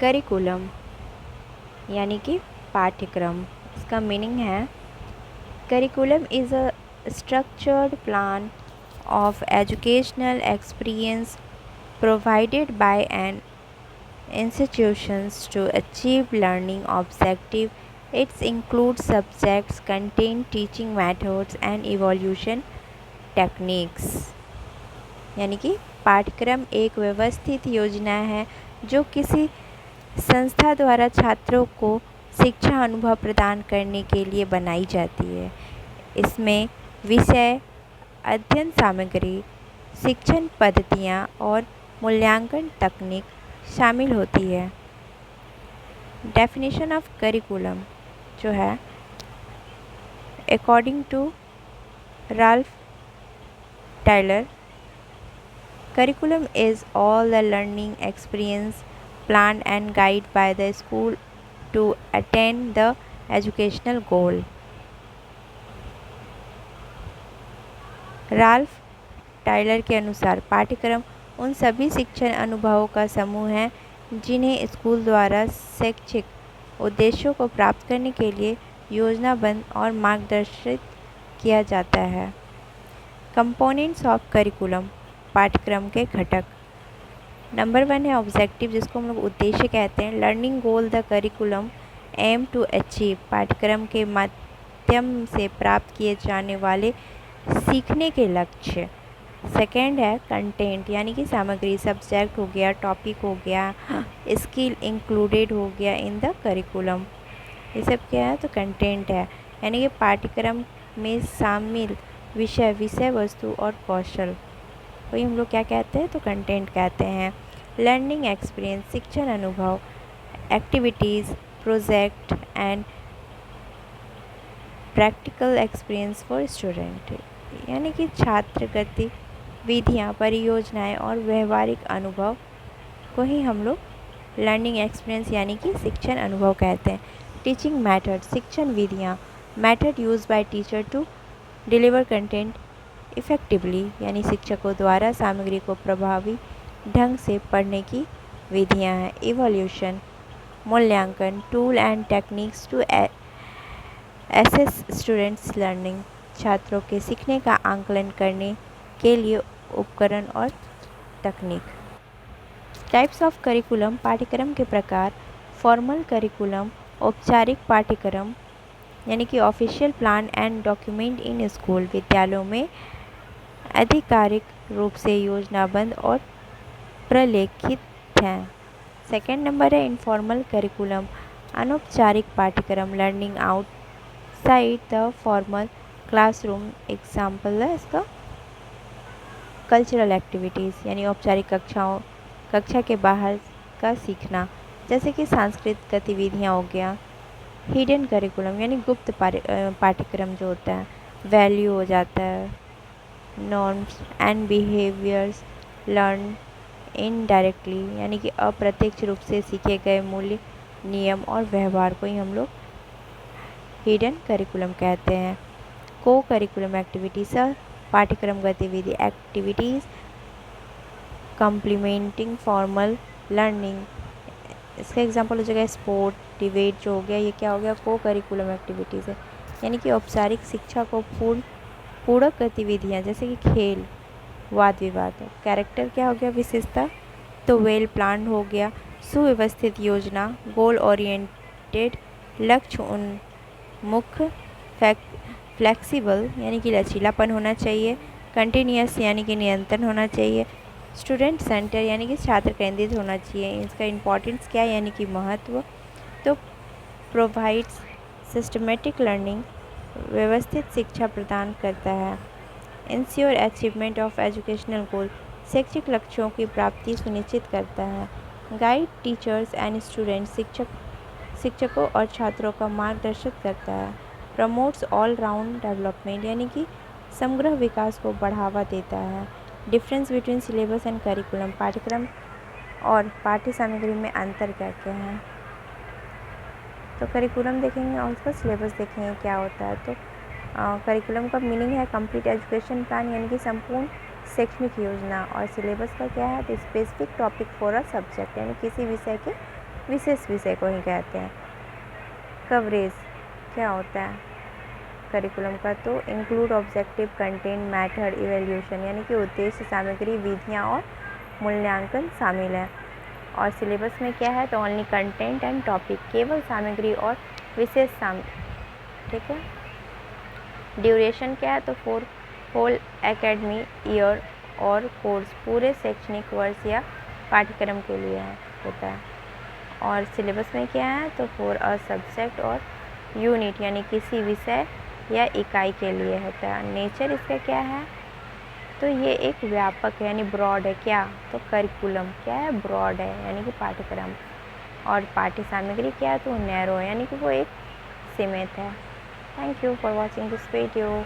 Curriculum यानी कि पाठ्यक्रम। इसका मीनिंग है curriculum is a structured plan of educational experience provided by an institutions to achieve learning objective. It includes subjects, content, teaching methods and evaluation techniques। यानी कि पाठ्यक्रम एक व्यवस्थित योजना है जो किसी संस्था द्वारा छात्रों को शिक्षा अनुभव प्रदान करने के लिए बनाई जाती है। इसमें विषय, अध्ययन सामग्री, शिक्षण पद्धतियाँ और मूल्यांकन तकनीक शामिल होती है। डेफिनेशन ऑफ करिकुलम जो है according to Ralph Tyler, curriculum is all the learning experience planned and guided by the school to attain the educational goal। Ralph Tyler के अनुसार पाठ्यक्रम उन सभी शिक्षण अनुभवों का समूह है जिन्हें स्कूल द्वारा शैक्षिक उद्देश्यों को प्राप्त करने के लिए योजनाबद्ध और मार्गदर्शित किया जाता है। कंपोनेंट्स ऑफ करिकुलम, पाठ्यक्रम के घटक। नंबर 1 है ऑब्जेक्टिव, जिसको हम लोग उद्देश्य कहते हैं। Learning goal the curriculum aim to achieve, पाठ्यक्रम के माध्यम से प्राप्त किए जाने वाले सीखने के लक्ष्य। सेकेंड है कंटेंट यानी कि सामग्री, सब्जेक्ट हो गया, टॉपिक हो गया, स्किल इंक्लूडेड हो गया इन द करिकुलम। ये सब क्या है तो कंटेंट है, यानी कि पाठ्यक्रम में शामिल विषय, विषय वस्तु और कौशल, वही हम लोग क्या कहते हैं तो कंटेंट कहते हैं। लर्निंग एक्सपीरियंस, शिक्षण अनुभव, activities, project and practical experience for student, यानी कि छात्र गतिविधियाँ, परियोजनाएं और व्यवहारिक अनुभव को ही हम लोग लर्निंग एक्सपीरियंस यानी कि शिक्षण अनुभव कहते हैं। टीचिंग मेथड, शिक्षण विधियाँ, method use by teacher to deliver content effectively, यानी शिक्षकों द्वारा सामग्री को प्रभावी ढंग से पढ़ने की विधियाँ हैं। इवोल्यूशन, मूल्यांकन, tool and techniques to assess students learning, छात्रों के सीखने का आंकलन करने के लिए उपकरण और तकनीक। टाइप्स ऑफ करिकुलम, पाठ्यक्रम के प्रकार। फॉर्मल करिकुलम, औपचारिक पाठ्यक्रम यानी कि official plan and document in school, विद्यालयों में आधिकारिक रूप से योजनाबद्ध और प्रलेखित हैं। सेकेंड नंबर है इनफॉर्मल करिकुलम, अनौपचारिक पाठ्यक्रम, learning outside the formal classroom. Example है इसका कल्चरल एक्टिविटीज़, यानी औपचारिक कक्षा के बाहर का सीखना, जैसे कि सांस्कृतिक गतिविधियाँ हो गया। हिडन करिकुलम यानी गुप्त पाठ्यक्रम जो होता है। वैल्यू हो जाता है, norms and behaviours learn indirectly, यानी कि अप्रत्यक्ष रूप से सीखे गए मूल्य, नियम और व्यवहार को ही हम लोग हिडन करिकुलम कहते हैं। को करिकुलम एक्टिविटीज, पाठ्यक्रम गतिविधि, एक्टिविटीज़ कम्प्लीमेंटिंग फॉर्मल लर्निंग। इसका एग्जांपल हो जाएगा स्पोर्ट, डिबेट जो हो गया, ये क्या हो गया को करिकुलम एक्टिविटीज़ है, यानी कि औपचारिक शिक्षा को पूरक गतिविधियाँ जैसे कि खेल, वाद विवाद। कैरेक्टर क्या हो गया विशेषता, तो वेल प्लान्ड हो गया, सुव्यवस्थित योजना, गोल ओरिएंटेड, लक्ष्य उन्मुख, फ्लेक्सिबल यानी कि लचीलापन होना चाहिए, कंटिन्यूअस यानी कि निरंतर होना चाहिए, स्टूडेंट सेंटर यानी कि छात्र केंद्रित होना चाहिए। इसका इम्पोर्टेंस क्या है यानी कि महत्व, तो प्रोवाइड्स सिस्टमेटिक लर्निंग, व्यवस्थित शिक्षा प्रदान करता है। इंश्योर अचीवमेंट ऑफ एजुकेशनल गोल, शैक्षिक लक्ष्यों की प्राप्ति सुनिश्चित करता है। गाइड टीचर्स एंड स्टूडेंट्स, शिक्षकों और छात्रों का मार्गदर्शन करता है। प्रमोट्स ऑल राउंड डेवलपमेंट, यानी कि समग्र विकास को बढ़ावा देता है। Difference between syllabus and curriculum, पाठ्यक्रम और पाठ्य सामग्री में अंतर क्या क्या है, तो करिकुलम देखेंगे और उसका सिलेबस देखेंगे क्या होता है। तो करिकुलम का मीनिंग है कंप्लीट एजुकेशन प्लान, यानी कि संपूर्ण शैक्षणिक योजना, और सिलेबस का क्या है तो specific topic for a subject, यानी किसी विषय के विशेष विषय को ही कहते हैं। कवरेज क्या होता है करिकुलम का, तो include objective, content, method, evaluation, यानी कि उद्देश्य, सामग्री, विधियाँ और मूल्यांकन शामिल है। और सिलेबस में क्या है, तो ओनली कंटेंट एंड टॉपिक, केवल सामग्री और विशेष ठीक है। ड्यूरेशन क्या है, तो फॉर होल एकेडमी ईयर और कोर्स, पूरे शैक्षणिक वर्ष या पाठ्यक्रम के लिए होता है। और सिलेबस में क्या है, तो फॉर अ सब्जेक्ट और यूनिट, यानी किसी विषय या इकाई के लिए होता है। नेचर इसका क्या है, तो ये एक व्यापक है यानी ब्रॉड है। क्या, तो करिकुलम क्या है, ब्रॉड है यानी कि पाठ्यक्रम। और पाठ्य सामग्री क्या है, तो नैरो है यानी कि वो एक सीमित है। Thank you for watching this video.